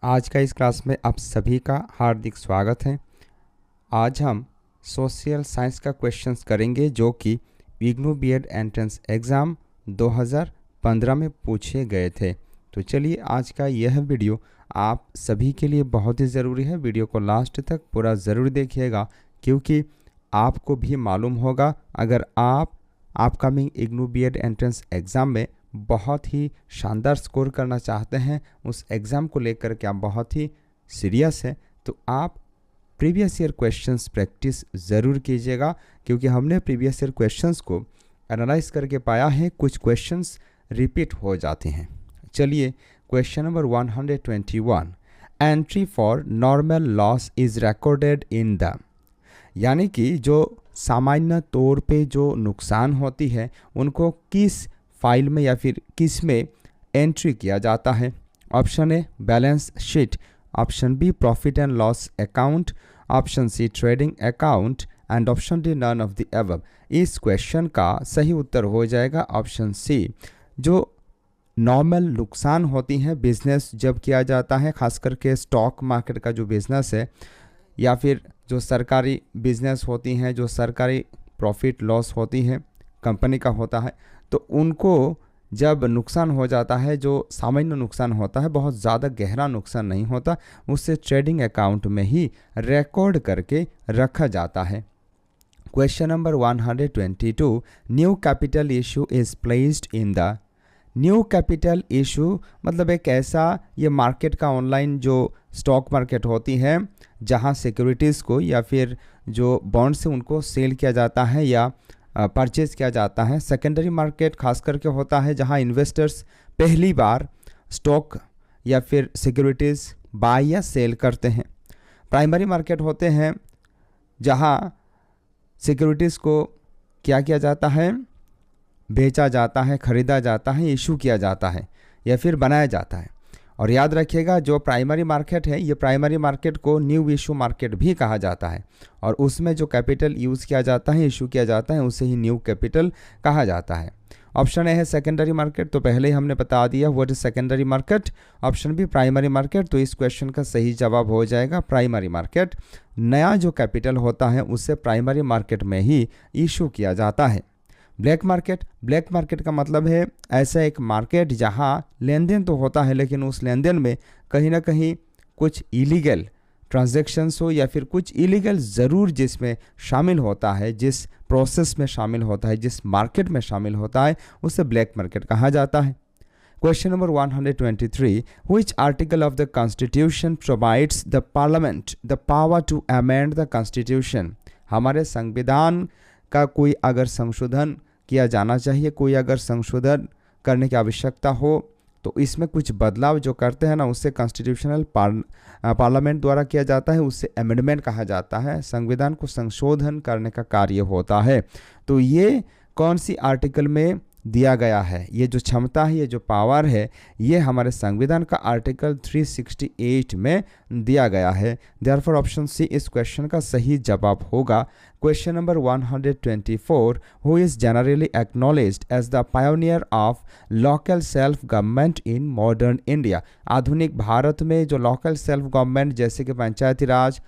आज का इस क्लास में आप सभी का हार्दिक स्वागत है। आज हम सोशल साइंस का क्वेश्चंस करेंगे जो कि इग्नू बीएड एंट्रेंस एग्ज़ाम 2015 में पूछे गए थे। तो चलिए आज का यह वीडियो आप सभी के लिए बहुत ही ज़रूरी है। वीडियो को लास्ट तक पूरा ज़रूर देखिएगा क्योंकि आपको भी मालूम होगा अगर आप upcoming IGNOU BEd entrance exam में बहुत ही शानदार स्कोर करना चाहते हैं, उस एग्ज़ाम को लेकर के आप बहुत ही सीरियस हैं, तो आप प्रीवियस ईयर क्वेश्चंस प्रैक्टिस ज़रूर कीजिएगा क्योंकि हमने प्रीवियस ईयर क्वेश्चंस को एनालाइज करके पाया है कुछ क्वेश्चंस रिपीट हो जाते हैं। चलिए question number 121, entry for normal loss is recorded in the, यानी कि जो सामान्य तौर पे जो नुकसान होती है उनको किस फाइल में या फिर किस में एंट्री किया जाता है। Option A balance sheet, option B profit and loss account, option C trading account and option D none of the above. इस क्वेश्चन का सही उत्तर हो जाएगा ऑप्शन सी। जो नॉर्मल नुकसान होती हैं बिजनेस जब किया जाता है, खास करके स्टॉक मार्केट का जो बिजनेस है या फिर जो सरकारी बिजनेस होती हैं, जो सरकारी प्रॉफिट लॉस होती हैं कंपनी का होता है, तो उनको जब नुकसान हो जाता है, जो सामान्य नुकसान होता है, बहुत ज़्यादा गहरा नुकसान नहीं होता, उससे ट्रेडिंग अकाउंट में ही रिकॉर्ड करके रखा जाता है। Question number 122, new capital issue is placed in the. New capital issue मतलब एक ऐसा, ये मार्केट का ऑनलाइन जो स्टॉक मार्केट होती है जहां सिक्योरिटीज़ को या फिर जो बॉन्ड से उनको सेल किया जाता है या परचेज किया जाता है। सेकेंडरी मार्केट खास करके होता है जहां इन्वेस्टर्स पहली बार स्टॉक या फिर सिक्योरिटीज़ बाय या सेल करते हैं। प्राइमरी मार्केट होते हैं जहां सिक्योरिटीज़ को क्या किया जाता है, बेचा जाता है, ख़रीदा जाता है, इशू किया जाता है या फिर बनाया जाता है। और याद रखिएगा जो प्राइमरी मार्केट है, ये प्राइमरी मार्केट को न्यू इशू मार्केट भी कहा जाता है और उसमें जो कैपिटल यूज़ किया जाता है, इशू किया जाता है, उसे ही न्यू कैपिटल कहा जाता है। ऑप्शन ए है सेकेंडरी मार्केट, तो पहले ही हमने बता दिया what is secondary market. Option B primary market, तो इस क्वेश्चन का सही जवाब हो जाएगा प्राइमरी मार्केट। नया जो कैपिटल होता है उससे प्राइमरी मार्केट में ही इशू किया जाता है। ब्लैक मार्केट, ब्लैक मार्केट का मतलब है ऐसा एक मार्केट जहां लेन देन तो होता है लेकिन उस लेन देन में कहीं ना कहीं कुछ इलीगल ट्रांजैक्शंस हो या फिर कुछ इलीगल ज़रूर जिसमें शामिल होता है, जिस प्रोसेस में शामिल होता है, जिस मार्केट में शामिल होता है, उसे ब्लैक मार्केट कहा जाता है। Question number 123, which article of the constitution provides the parliament the power to amend the constitution. हमारे संविधान का कोई अगर संशोधन किया जाना चाहिए, कोई अगर संशोधन करने की आवश्यकता हो, तो इसमें कुछ बदलाव जो करते हैं ना, उससे कॉन्स्टिट्यूशनल पार्लियामेंट द्वारा किया जाता है, उससे अमेंडमेंट कहा जाता है। संविधान को संशोधन करने का कार्य होता है। तो ये कौन सी आर्टिकल में दिया गया है, ये जो क्षमता है, ये जो पावर है, ये हमारे संविधान का आर्टिकल 368 में दिया गया है। देयरफॉर ऑप्शन सी इस क्वेश्चन का सही जवाब होगा। Question number 124, who is generally acknowledged as the pioneer of local self government in modern India. आधुनिक भारत में जो लोकल सेल्फ गवर्नमेंट जैसे कि पंचायती राज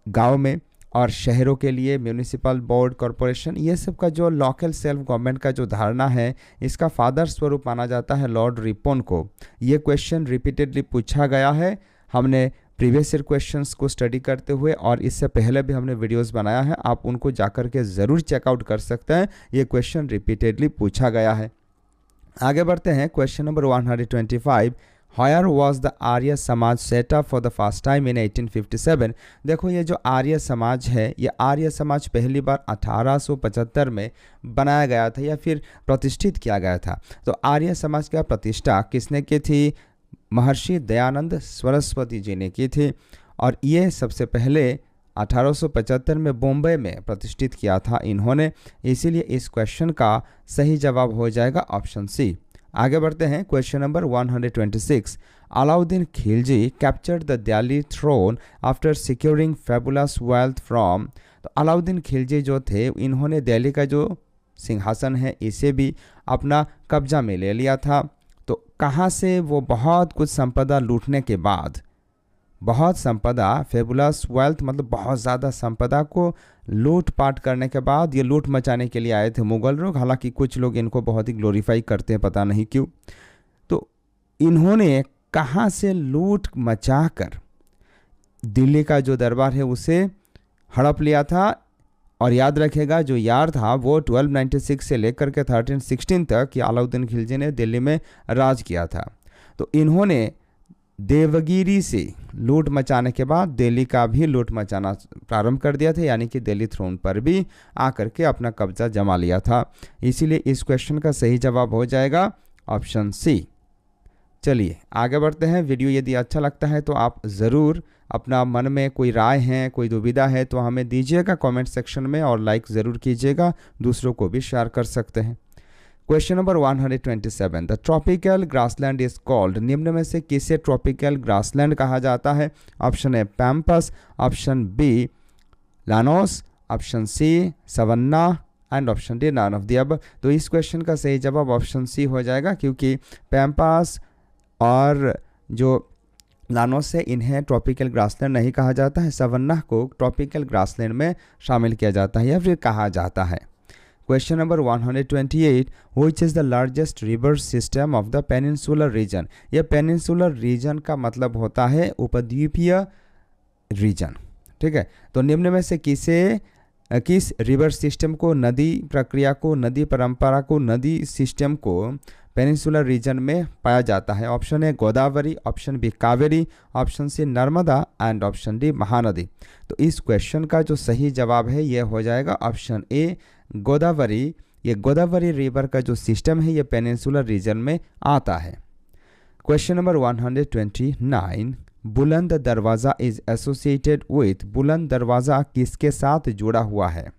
गाँव में और शहरों के लिए म्यूनिसिपल बोर्ड, कॉरपोरेशन, ये सब का जो लोकल सेल्फ गवर्नमेंट का जो धारणा है, इसका फादर स्वरूप माना जाता है लॉर्ड रिपन को। ये क्वेश्चन रिपीटेडली पूछा गया है, हमने प्रीवियस ईयर क्वेश्चंस को स्टडी करते हुए और इससे पहले भी हमने वीडियोस बनाया है, आप उनको जाकर के ज़रूर चेकआउट कर सकते हैं। ये क्वेश्चन रिपीटेडली पूछा गया है। आगे बढ़ते हैं question number 125, Where was the Arya Samaj set up for the first time in 1857। देखो ये जो आर्य समाज है, ये आर्य समाज पहली बार 1875 में बनाया गया था या फिर प्रतिष्ठित किया गया था। तो आर्य समाज का प्रतिष्ठा किसने की थी? महर्षि दयानंद सरस्वती जी ने की थी और ये सबसे पहले 1875 में बॉम्बे में प्रतिष्ठित किया था इन्होंने। इसीलिए इस क्वेश्चन का सही जवाब हो जाएगा ऑप्शन सी। आगे बढ़ते हैं question number 126, Alauddin Khilji captured the Delhi throne after securing fabulous wealth from. तो अलाउद्दीन खिलजी जो थे, इन्होंने दिल्ली का जो सिंहासन है इसे भी अपना कब्जा में ले लिया था। तो कहाँ से वो बहुत कुछ संपदा लूटने के बाद बहुत संपदा, फेबुलस वेल्थ मतलब बहुत ज़्यादा संपदा को लूट पाट करने के बाद ये लूट मचाने के लिए आए थे मुगल लोग। हालांकि कुछ लोग इनको बहुत ही ग्लोरीफाई करते हैं, पता नहीं क्यों। तो इन्होंने कहाँ से लूट मचा कर दिल्ली का जो दरबार है उसे हड़प लिया था। और याद रखेगा जो यार था वो 1296 से लेकर के 1316 तक ये अलाउद्दीन खिलजी ने दिल्ली में राज किया था। तो इन्होंने देवगिरी से लूट मचाने के बाद दिल्ली का भी लूट मचाना प्रारंभ कर दिया था, यानी कि दिल्ली थ्रोन पर भी आकर के अपना कब्जा जमा लिया था। इसीलिए इस क्वेश्चन का सही जवाब हो जाएगा ऑप्शन सी। चलिए आगे बढ़ते हैं। वीडियो यदि अच्छा लगता है तो आप ज़रूर अपना मन में कोई राय है, कोई दुविधा है तो हमें दीजिएगा कमेंट सेक्शन में, और लाइक ज़रूर कीजिएगा, दूसरों को भी शेयर कर सकते हैं। Question number 127, the tropical grassland is called, निम्न में से किसे ट्रॉपिकल ग्रासलैंड कहा जाता है? Option A pampas, option B llanos, option C savanna and option D none of the above. तो इस क्वेश्चन का सही जवाब ऑप्शन सी हो जाएगा, क्योंकि पैम्पास और जो लानोस है इन्हें ट्रॉपिकल ग्रासलैंड नहीं कहा जाता है, सवन्ना को ट्रॉपिकल ग्रासलैंड में शामिल किया जाता है या फिर कहा जाता है। Question number 128, which is the largest river system of the peninsular reason. यह पेनिनसुलर रीजन का मतलब होता है उपद्वीपीय रीजन, ठीक है। तो निम्न में से किस रिवर सिस्टम को, नदी प्रक्रिया को, नदी परंपरा को, नदी सिस्टम को पेनिनसुलर रीजन में पाया जाता है? Option A Godavari, option B Kaveri, option C Narmada and option D Mahanadi. तो इस क्वेश्चन का जो सही जवाब है यह हो जाएगा ऑप्शन ए गोदावरी। ये गोदावरी रिवर का जो सिस्टम है ये पेनिनसुलर रीजन में आता है। क्वेश्चन नंबर 129, बुलंद दरवाज़ा इज एसोसिएटेड विथ, बुलंद दरवाज़ा किसके साथ जुड़ा हुआ है?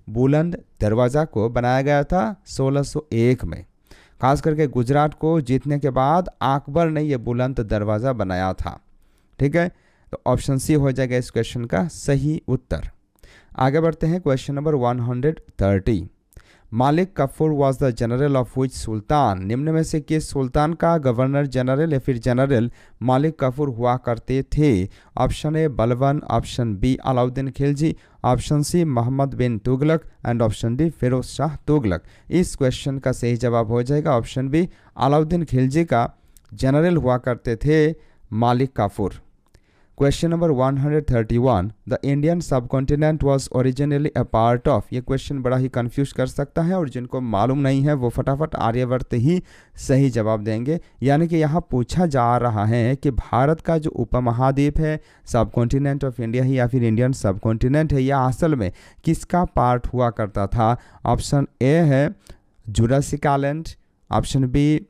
बुलंद दरवाज़ा को बनाया गया था 1601 में, खास करके गुजरात को जीतने के बाद अकबर ने यह बुलंद दरवाज़ा बनाया था, ठीक है। तो ऑप्शन सी हो जाएगा इस क्वेश्चन का सही उत्तर। आगे बढ़ते हैं। Question number 130, Malik Kafur was the general of which sultan, निम्न में से किस सुल्तान का गवर्नर जनरल या फिर जनरल मालिक काफूर हुआ करते थे? Option A Balban, option B Alauddin Khilji, option C Mohammad bin Tughlaq and option D Firoz Shah Tughlaq. इस क्वेश्चन का सही जवाब हो जाएगा ऑप्शन बी अलाउद्दीन खिलजी का जनरल हुआ करते थे मालिक Kafur. Question number 131, the Indian सब continent was originally a part of, ये क्वेश्चन बड़ा ही कंफ्यूज कर सकता है और जिनको मालूम नहीं है वो फटाफट आर्यवर्त ही सही जवाब देंगे। यानी कि यहाँ पूछा जा रहा है कि भारत का जो उपमहाद्वीप है सब कॉन्टिनेंट ऑफ इंडिया ही या फिर इंडियन सब कॉन्टिनेंट है, यह असल में किसका पार्ट हुआ करता था? ऑप्शन ए है Jurassic island, option B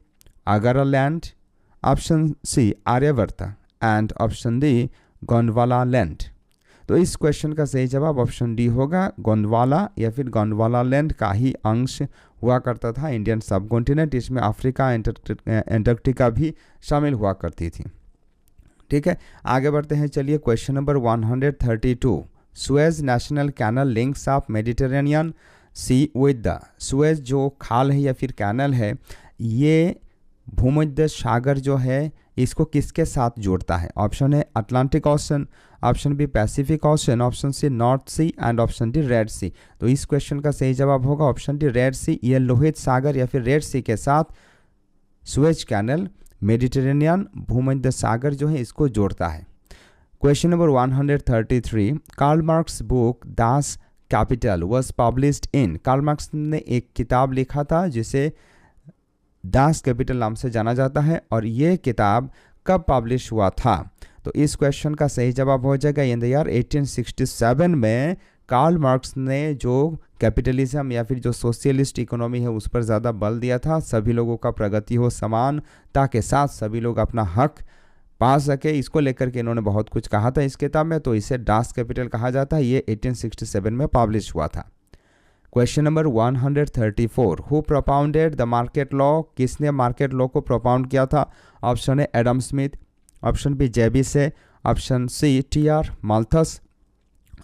Angaraland, option C Aryavarta and option D Gondwana land. तो इस क्वेश्चन का सही जवाब ऑप्शन डी होगा, गोंडवाना या फिर गोंडवाना लैंड का ही अंश हुआ करता था इंडियन सब कॉन्टिनेंट। इसमें अफ्रीका, एंटार्क्टिका भी शामिल हुआ करती थी, ठीक है। आगे बढ़ते हैं। चलिए question number 132, Suez national canal links of Mediterranean sea with the, Suez जो खाल है या फिर कैनल है ये भूमध्य सागर जो है इसको किसके साथ जोड़ता है? ऑप्शन है Atlantic Ocean, option B Pacific Ocean, option C North Sea and option D Red Sea. तो इस क्वेश्चन का सही जवाब होगा ऑप्शन डी रेड सी। यह लोहित सागर या फिर रेड सी के साथ सुएज कैनल मेडिटेरेनियन भूमध्य सागर जो है इसको जोड़ता है। Question number 133, Karl Marx book Das Kapital was published in, Karl Marx ने एक किताब लिखा था जिसे दास कैपिटल नाम से जाना जाता है और ये किताब कब पब्लिश हुआ था? तो इस क्वेश्चन का सही जवाब हो जाएगा इन द ईयर 1867 में कार्ल मार्क्स ने जो कैपिटलिज्म या फिर जो सोशलिस्ट इकोनॉमी है उस पर ज़्यादा बल दिया था। सभी लोगों का प्रगति हो, समानता के साथ सभी लोग अपना हक पा सके, इसको लेकर के इन्होंने बहुत कुछ कहा था इस किताब में, तो इसे दास कैपिटल कहा जाता है। ये 1867 में पब्लिश हुआ था। Question number 134, who propounded the market law, किसने मार्केट लॉ को प्रोपाउंड किया था? Option A Adam Smith, option B JB Say, option C TR. Malthus,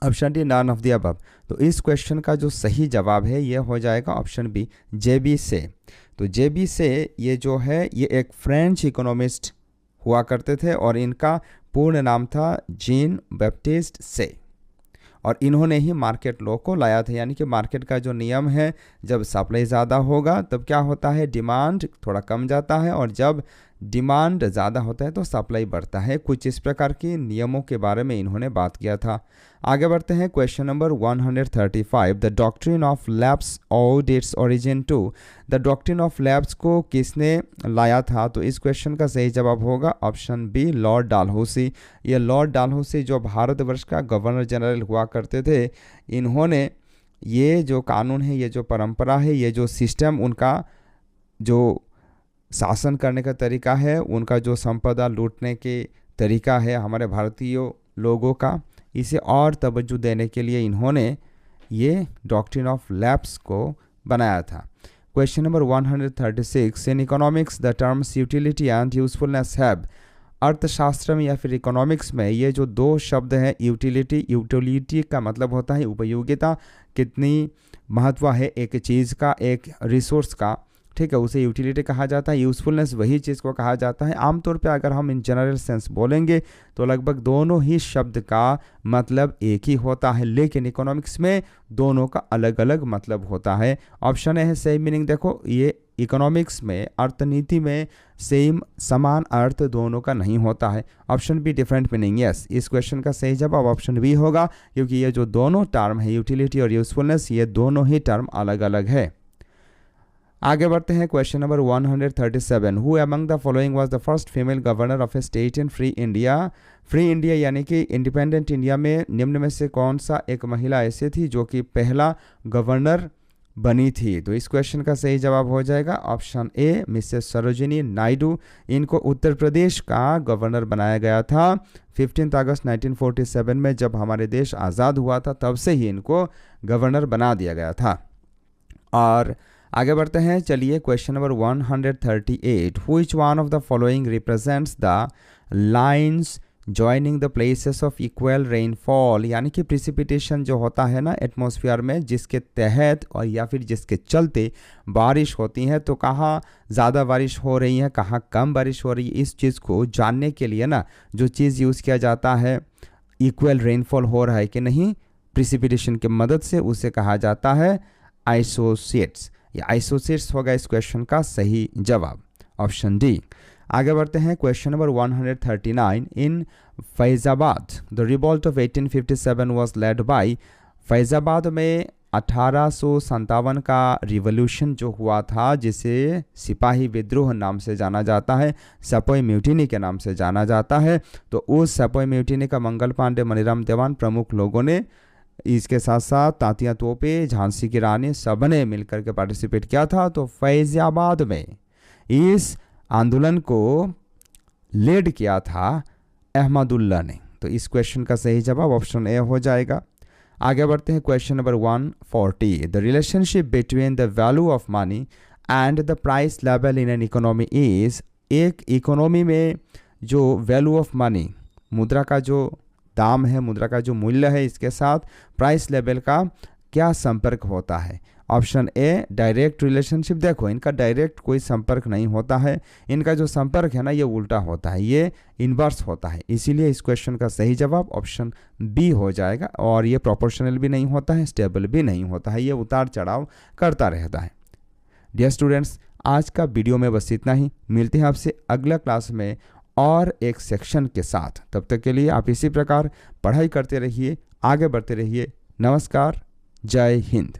option D none of the above. तो इस क्वेश्चन का जो सही जवाब है ये हो जाएगा ऑप्शन बी जेबी से। तो जेबी से ये जो है ये एक फ्रेंच इकोनॉमिस्ट हुआ करते थे और इनका पूर्ण नाम था जीन बैप्टिस्ट से, और इन्होंने ही मार्केट लॉ को लाया था। यानी कि मार्केट का जो नियम है, जब सप्लाई ज़्यादा होगा तब क्या होता है, डिमांड थोड़ा कम जाता है, और जब डिमांड ज़्यादा होता है तो सप्लाई बढ़ता है। कुछ इस प्रकार के नियमों के बारे में इन्होंने बात किया था। आगे बढ़ते हैं, question number 135, the doctrine of lapse owed its origin to. The doctrine of lapse को किसने लाया था? तो इस क्वेश्चन का सही जवाब होगा ऑप्शन बी, लॉर्ड डालहौसी। ये लॉर्ड डालहौसी जो भारतवर्ष का गवर्नर जनरल हुआ करते थे, इन्होंने ये जो कानून है, ये जो परंपरा है, ये जो सिस्टम, उनका जो शासन करने का तरीका है, उनका जो संपदा लूटने के तरीका है हमारे भारतीय लोगों का, इसे और तवज्जो देने के लिए इन्होंने ये डॉक्ट्रिन ऑफ लैब्स को बनाया था। Question number 136, in economics the terms utility and usefulness have. अर्थशास्त्र में या फिर इकोनॉमिक्स में ये जो दो शब्द हैं, यूटिलिटी का मतलब होता है उपयोगिता, कितनी महत्व है एक चीज़ का, एक रिसोर्स का, ठीक है, उसे यूटिलिटी कहा जाता है। यूजफुलनेस वही चीज़ को कहा जाता है। आमतौर पे अगर हम इन जनरल सेंस बोलेंगे तो लगभग दोनों ही शब्द का मतलब एक ही होता है, लेकिन इकोनॉमिक्स में दोनों का अलग अलग मतलब होता है। ऑप्शन ए है सही मीनिंग। देखो, ये इकोनॉमिक्स में, अर्थनीति में सेम समान अर्थ दोनों का नहीं होता है। Option B, different meaning. Yes, इस क्वेश्चन का सही जवाब ऑप्शन बी होगा, क्योंकि ये जो दोनों टर्म है, यूटिलिटी और यूजफुलनेस, ये दोनों ही टर्म अलग अलग है। आगे बढ़ते हैं, question number 137, who among the following was the first female governor of A state in free India. Free India यानी कि इंडिपेंडेंट इंडिया में निम्न में से कौन सा एक महिला ऐसी थी जो कि पहला गवर्नर बनी थी? तो इस क्वेश्चन का सही जवाब हो जाएगा option A, Mrs Sarojini Naidu. इनको उत्तर प्रदेश का गवर्नर बनाया गया था 15 अगस्त 1947 में, जब हमारे देश आज़ाद हुआ था, तब से ही इनको गवर्नर बना दिया गया था। और आगे बढ़ते हैं, चलिए question number 138, which one of the following represents the lines joining the places of equal rainfall. यानी कि प्रिसिपिटेशन जो होता है ना एटमॉस्फेयर में, जिसके तहत और या फिर जिसके चलते बारिश होती है, तो कहाँ ज़्यादा बारिश हो रही है, कहाँ कम बारिश हो रही है, इस चीज़ को जानने के लिए ना जो चीज़ यूज़ किया जाता है, इक्वल रेनफॉल हो रहा है कि नहीं प्रिसिपिटेशन की मदद से, उसे कहा जाता है आइसोसेट्स। ये आइसोसेट्स होगा इस क्वेश्चन का सही जवाब, ऑप्शन डी। आगे बढ़ते हैं, question number 139, in Faizabad the revolt of 1857 was led by. Faizabad में 1857 का रिवॉल्यूशन जो हुआ था, जिसे सिपाही विद्रोह नाम से जाना जाता है, सेपोई म्यूटिनी के नाम से जाना जाता है, तो उस सेपोई म्यूटिनी का मंगल पांडे, मनीराम देवान प्रमुख लोगों ने, इसके साथ साथ तात्या तोपे, झांसी की रानी, सब ने मिलकर के पार्टिसिपेट किया था। तो फैज़ाबाद में इस आंदोलन को लीड किया था अहमदुल्ला ने। तो इस क्वेश्चन का सही जवाब ऑप्शन ए हो जाएगा। आगे बढ़ते हैं, question number 140, the relationship between the value of money and the price level in an economy is. एक इकोनॉमी में जो वैल्यू ऑफ मनी, मुद्रा का जो दाम है, मुद्रा का जो मूल्य है, इसके साथ प्राइस लेवल का क्या संपर्क होता है? ऑप्शन ए, डायरेक्ट रिलेशनशिप। देखो, इनका डायरेक्ट कोई संपर्क नहीं होता है, इनका जो संपर्क है ना ये उल्टा होता है, ये इन्वर्स होता है। इसीलिए इस क्वेश्चन का सही जवाब ऑप्शन बी हो जाएगा। और ये प्रोपोर्शनल भी नहीं होता है, स्टेबल भी नहीं होता है, ये उतार चढ़ाव करता रहता है। डियर स्टूडेंट्स, आज का वीडियो में बस इतना ही। मिलते हैं आपसे अगला क्लास में और एक सेक्शन के साथ। तब तक के लिए आप इसी प्रकार पढ़ाई करते रहिए, आगे बढ़ते रहिए। नमस्कार, जय हिंद।